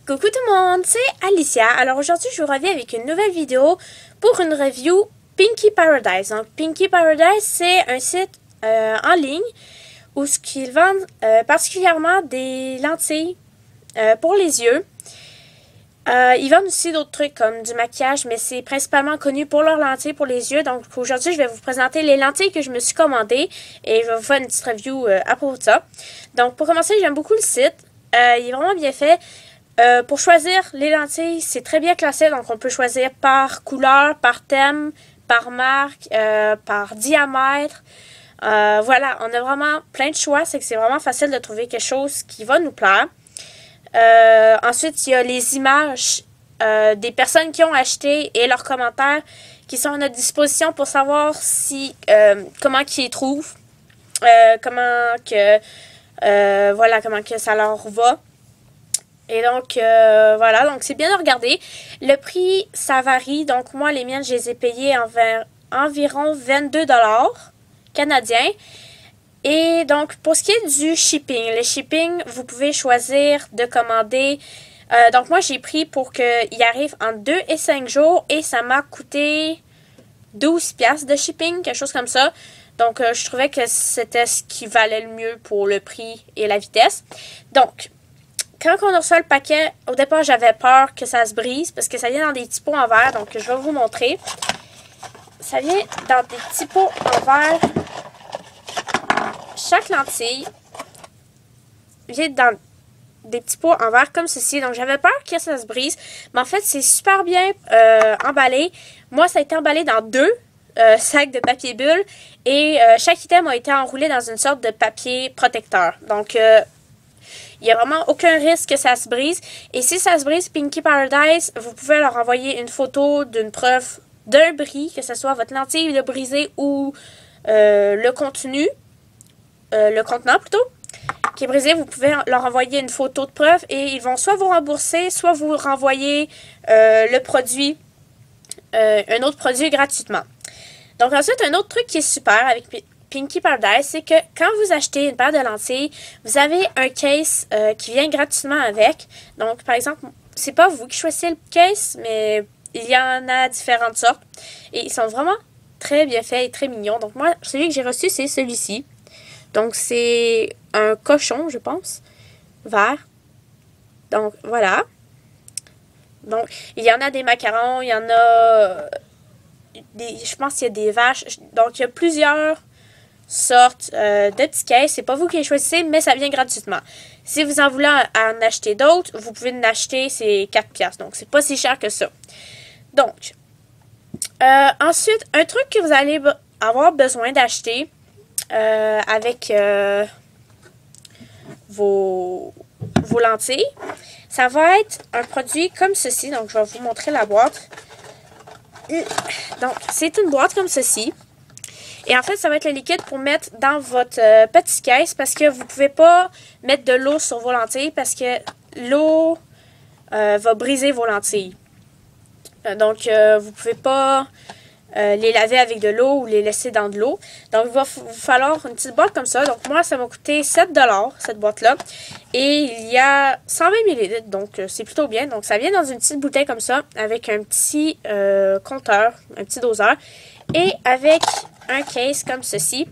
Coucou tout le monde, c'est Alicia. Alors aujourd'hui, je vous reviens avec une nouvelle vidéo pour une review Pinky Paradise. Donc Pinky Paradise, c'est un site en ligne où ils vendent particulièrement des lentilles pour les yeux. Ils vendent aussi d'autres trucs comme du maquillage, mais c'est principalement connu pour leurs lentilles pour les yeux. Donc aujourd'hui, je vais vous présenter les lentilles que je me suis commandées et je vais vous faire une petite review à propos de ça. Donc pour commencer, j'aime beaucoup le site. Il est vraiment bien fait. Pour choisir les lentilles, c'est très bien classé. Donc on peut choisir par couleur, par thème, par marque, par diamètre. Voilà, on a vraiment plein de choix. C'est que c'est vraiment facile de trouver quelque chose qui va nous plaire. Ensuite, il y a les images des personnes qui ont acheté et leurs commentaires qui sont à notre disposition pour savoir si comment qu'ils les trouvent, comment que ça leur va. Et donc, voilà, donc c'est bien de regarder. Le prix, ça varie. Donc, moi, les miennes, je les ai payées environ 22 $ canadiens. Et donc, pour ce qui est du shipping, le shipping, vous pouvez choisir de commander. Donc, moi, j'ai pris pour qu'il arrive en 2 et 5 jours et ça m'a coûté 12$ de shipping, quelque chose comme ça. Donc, je trouvais que c'était ce qui valait le mieux pour le prix et la vitesse. Donc, quand on reçoit le paquet, au départ, j'avais peur que ça se brise parce que ça vient dans des petits pots en verre. Donc, je vais vous montrer. Ça vient dans des petits pots en verre. Chaque lentille vient dans des petits pots en verre comme ceci. Donc, j'avais peur que ça se brise. Mais en fait, c'est super bien emballé. Moi, ça a été emballé dans 2 sacs de papier bulle. Et chaque item a été enroulé dans une sorte de papier protecteur. Donc, il n'y a vraiment aucun risque que ça se brise. Et si ça se brise, Pinky Paradise, vous pouvez leur envoyer une photo d'une preuve d'un bris, que ce soit votre lentille de brisé ou le contenu. Le contenant plutôt, qui est brisé, vous pouvez leur envoyer une photo de preuve et ils vont soit vous rembourser, soit vous renvoyer le produit, un autre produit gratuitement. Donc ensuite, un autre truc qui est super avec Pinky Paradise, c'est que quand vous achetez une paire de lentilles, vous avez un case qui vient gratuitement avec. Donc par exemple, c'est pas vous qui choisissez le case, mais il y en a différentes sortes et ils sont vraiment très bien faits et très mignons. Donc moi, celui que j'ai reçu, c'est celui-ci. Donc, c'est un cochon, je pense, vert. Donc, voilà. Donc, il y en a des macarons, il y en a je pense qu'il y a des vaches. Donc, il y a plusieurs sortes de petits caisses. C'est pas vous qui les choisissez, mais ça vient gratuitement. Si vous en voulez en acheter d'autres, vous pouvez en acheter, c'est 4$. Donc, c'est pas si cher que ça. Donc, ensuite, un truc que vous allez avoir besoin d'acheter avec vos lentilles, ça va être un produit comme ceci. Donc, je vais vous montrer la boîte. Donc, c'est une boîte comme ceci. Et en fait, ça va être le liquide pour mettre dans votre petite caisse parce que vous ne pouvez pas mettre de l'eau sur vos lentilles parce que l'eau va briser vos lentilles. Donc, vous ne pouvez pas les laver avec de l'eau ou les laisser dans de l'eau. Donc, il va vous falloir une petite boîte comme ça. Donc, moi, ça m'a coûté 7$, cette boîte-là. Et il y a 120 ml, donc c'est plutôt bien. Donc, ça vient dans une petite bouteille comme ça, avec un petit compteur, un petit doseur. Et avec un case comme ceci,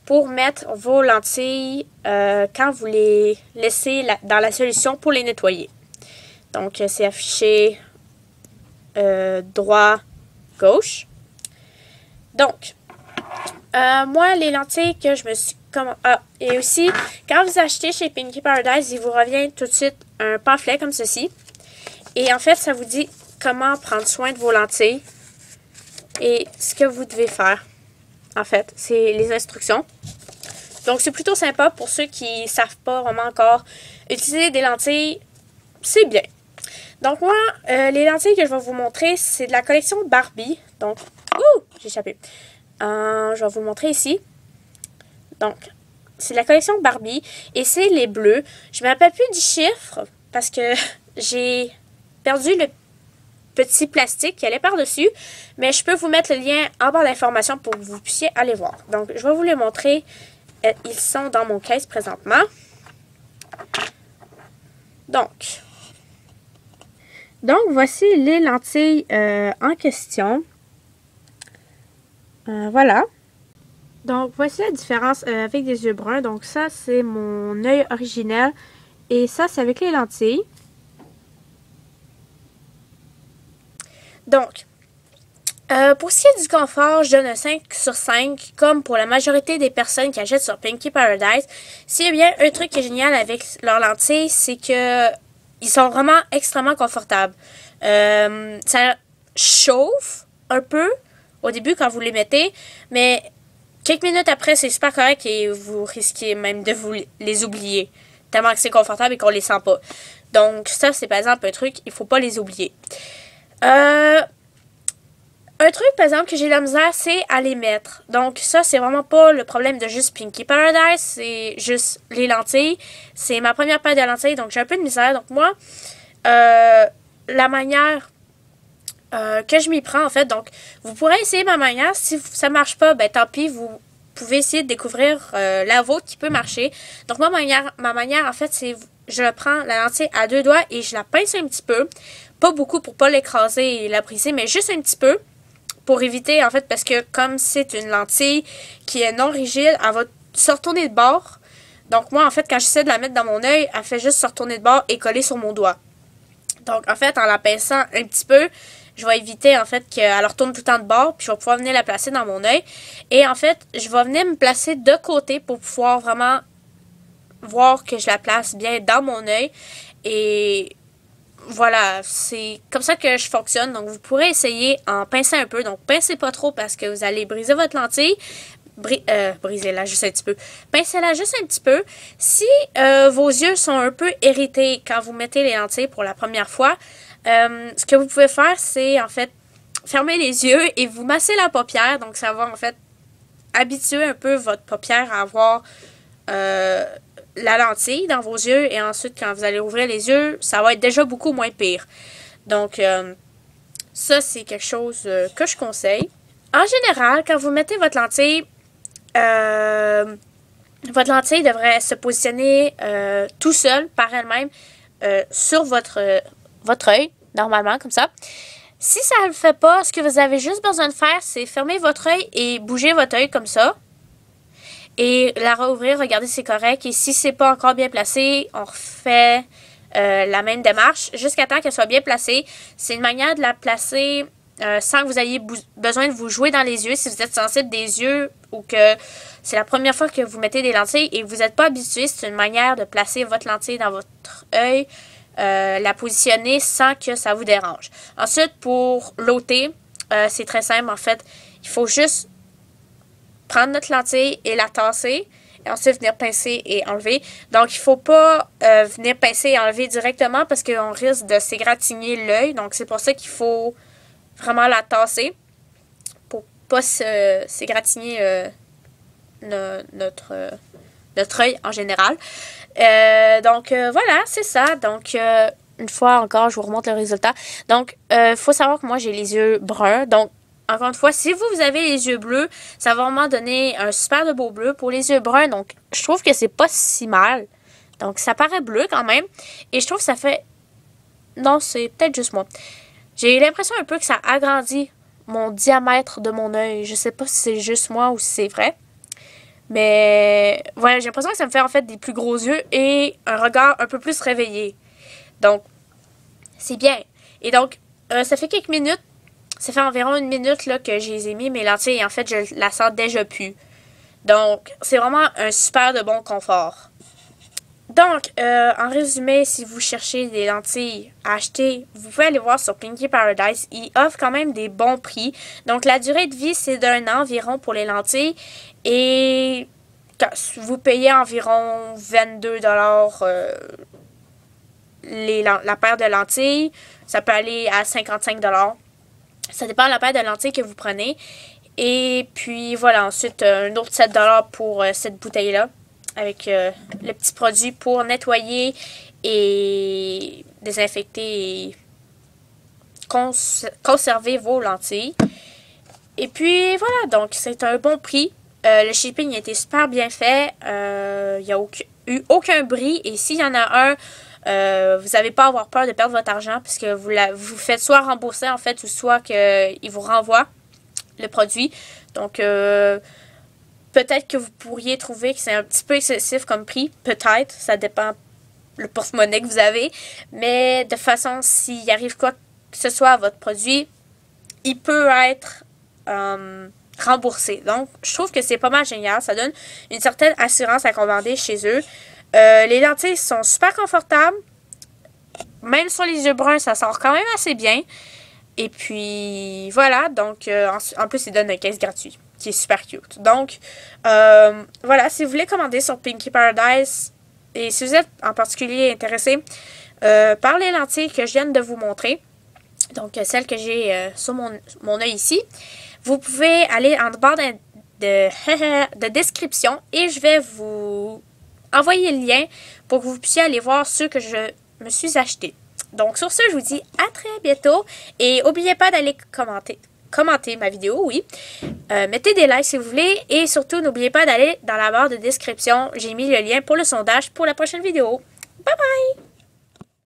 pour mettre vos lentilles quand vous les laissez dans la solution pour les nettoyer. Donc, c'est affiché droit, gauche. Donc, moi, les lentilles que je me suis commandées... Ah, et aussi, quand vous achetez chez Pinky Paradise, il vous revient tout de suite un pamphlet comme ceci. Et en fait, ça vous dit comment prendre soin de vos lentilles et ce que vous devez faire. En fait, c'est les instructions. Donc, c'est plutôt sympa pour ceux qui ne savent pas vraiment encore utiliser des lentilles. C'est bien. Donc, moi, les lentilles que je vais vous montrer, c'est de la collection Barbie. Donc, j'ai échappé. Je vais vous le montrer ici. Donc, c'est de la collection Barbie. Et c'est les bleus. Je ne me rappelle plus du chiffre parce que j'ai perdu le petit plastique qui allait par-dessus. Mais je peux vous mettre le lien en barre d'informations pour que vous puissiez aller voir. Donc, je vais vous les montrer. Ils sont dans mon caisse présentement. Donc, Donc, voici les lentilles en question. Voilà. Donc, voici la différence avec des yeux bruns. Donc, ça, c'est mon œil originel. Et ça, c'est avec les lentilles. Donc, pour ce qui est du confort, je donne un 5 sur 5, comme pour la majorité des personnes qui achètent sur Pinky Paradise. S'il y a bien un truc qui est génial avec leurs lentilles, c'est que ils sont vraiment extrêmement confortables. Ça chauffe un peu au début quand vous les mettez, mais quelques minutes après, c'est super correct et vous risquez même de vous les oublier. Tellement que c'est confortable et qu'on les sent pas. Donc ça, c'est par exemple un truc, il faut pas les oublier. Un truc, par exemple, que j'ai de la misère, c'est à les mettre. Donc, ça, c'est vraiment pas le problème de juste Pinky Paradise, c'est juste les lentilles. C'est ma première paire de lentilles, donc j'ai un peu de misère. Donc, moi, la manière que je m'y prends, en fait, donc, vous pourrez essayer ma manière. Si ça marche pas, ben tant pis, vous pouvez essayer de découvrir la vôtre qui peut marcher. Donc, ma manière, en fait, c'est je prends la lentille à deux doigts et je la pince un petit peu. Pas beaucoup pour pas l'écraser et la briser, mais juste un petit peu. Pour éviter, en fait, parce que comme c'est une lentille qui est non rigide, elle va se retourner de bord. Donc moi, en fait, quand j'essaie de la mettre dans mon œil, elle fait juste se retourner de bord et coller sur mon doigt. Donc, en fait, en la pinçant un petit peu, je vais éviter, en fait, qu'elle retourne tout le temps de bord, puis je vais pouvoir venir la placer dans mon œil. Et en fait, je vais venir me placer de côté pour pouvoir vraiment voir que je la place bien dans mon œil. Et voilà, c'est comme ça que je fonctionne. Donc, vous pourrez essayer en pinçant un peu. Donc, pincez pas trop parce que vous allez briser votre lentille. Brisez-la juste un petit peu. Pincez-la juste un petit peu. Si vos yeux sont un peu irrités quand vous mettez les lentilles pour la première fois, ce que vous pouvez faire, c'est en fait fermer les yeux et vous masser la paupière. Donc, ça va en fait habituer un peu votre paupière à avoir la lentille dans vos yeux et ensuite quand vous allez ouvrir les yeux, ça va être déjà beaucoup moins pire. Donc ça c'est quelque chose que je conseille. En général, quand vous mettez votre lentille devrait se positionner tout seul par elle-même sur votre œil, normalement comme ça. Si ça ne le fait pas, ce que vous avez juste besoin de faire, c'est fermer votre œil et bouger votre œil comme ça. Et la rouvrir, regardez c'est correct. Et si c'est pas encore bien placé, on refait la même démarche jusqu'à temps qu'elle soit bien placée. C'est une manière de la placer sans que vous ayez besoin de vous jouer dans les yeux. Si vous êtes sensible des yeux ou que c'est la première fois que vous mettez des lentilles et que vous n'êtes pas habitué, c'est une manière de placer votre lentille dans votre œil, la positionner sans que ça vous dérange. Ensuite, pour l'ôter, c'est très simple en fait. Il faut juste prendre notre lentille et la tasser. Et ensuite, venir pincer et enlever. Donc, il ne faut pas venir pincer et enlever directement parce qu'on risque de s'égratigner l'œil. Donc, c'est pour ça qu'il faut vraiment la tasser pour ne pas s'égratigner notre œil en général. Donc, voilà, c'est ça. Donc, une fois encore, je vous remonte le résultat. Donc, il faut savoir que moi, j'ai les yeux bruns. Donc, encore une fois, si vous avez les yeux bleus, ça va vraiment donner un super de beau bleu. Pour les yeux bruns, donc, je trouve que c'est pas si mal. Donc, ça paraît bleu quand même. Et je trouve que ça fait... Non, c'est peut-être juste moi. J'ai l'impression un peu que ça agrandit mon diamètre de mon œil. Je sais pas si c'est juste moi ou si c'est vrai. Mais voilà, j'ai l'impression que ça me fait en fait des plus gros yeux et un regard un peu plus réveillé. Donc, c'est bien. Et donc, ça fait quelques minutes. Ça fait environ une minute là, que j'ai mis mes lentilles et en fait, je la sens déjà plus. Donc, c'est vraiment un super de bon confort. Donc, en résumé, si vous cherchez des lentilles à acheter, vous pouvez aller voir sur Pinky Paradise. Ils offrent quand même des bons prix. Donc, la durée de vie, c'est d'1 an environ pour les lentilles. Et vous payez environ 22 $ la paire de lentilles. Ça peut aller à 55 $. Ça dépend de la paire de lentilles que vous prenez. Et puis voilà, ensuite un autre 7 $ pour cette bouteille-là. Avec le petit produit pour nettoyer et désinfecter et conserver vos lentilles. Et puis voilà, donc c'est un bon prix. Le shipping a été super bien fait. Il n'y a eu aucun bris. Et s'il y en a un, vous n'avez pas à avoir peur de perdre votre argent puisque vous faites soit rembourser en fait ou soit qu'il vous renvoie le produit. Donc, peut-être que vous pourriez trouver que c'est un petit peu excessif comme prix. Peut-être, ça dépend le porte-monnaie que vous avez. Mais de façon, s'il arrive quoi que ce soit à votre produit, il peut être remboursé. Donc, je trouve que c'est pas mal génial. Ça donne une certaine assurance à commander chez eux. Les lentilles sont super confortables. Même sur les yeux bruns, ça sort quand même assez bien. Et puis, voilà. Donc, en plus, ils donnent un case gratuit qui est super cute. Donc, voilà. Si vous voulez commander sur Pinky Paradise et si vous êtes en particulier intéressé par les lentilles que je viens de vous montrer, donc celles que j'ai sur mon œil ici, vous pouvez aller en barre de description et je vais vous envoyer le lien pour que vous puissiez aller voir ceux que je me suis acheté. Donc sur ce, je vous dis à très bientôt et n'oubliez pas d'aller commenter ma vidéo, oui. Mettez des likes si vous voulez et surtout n'oubliez pas d'aller dans la barre de description. J'ai mis le lien pour le sondage pour la prochaine vidéo. Bye bye!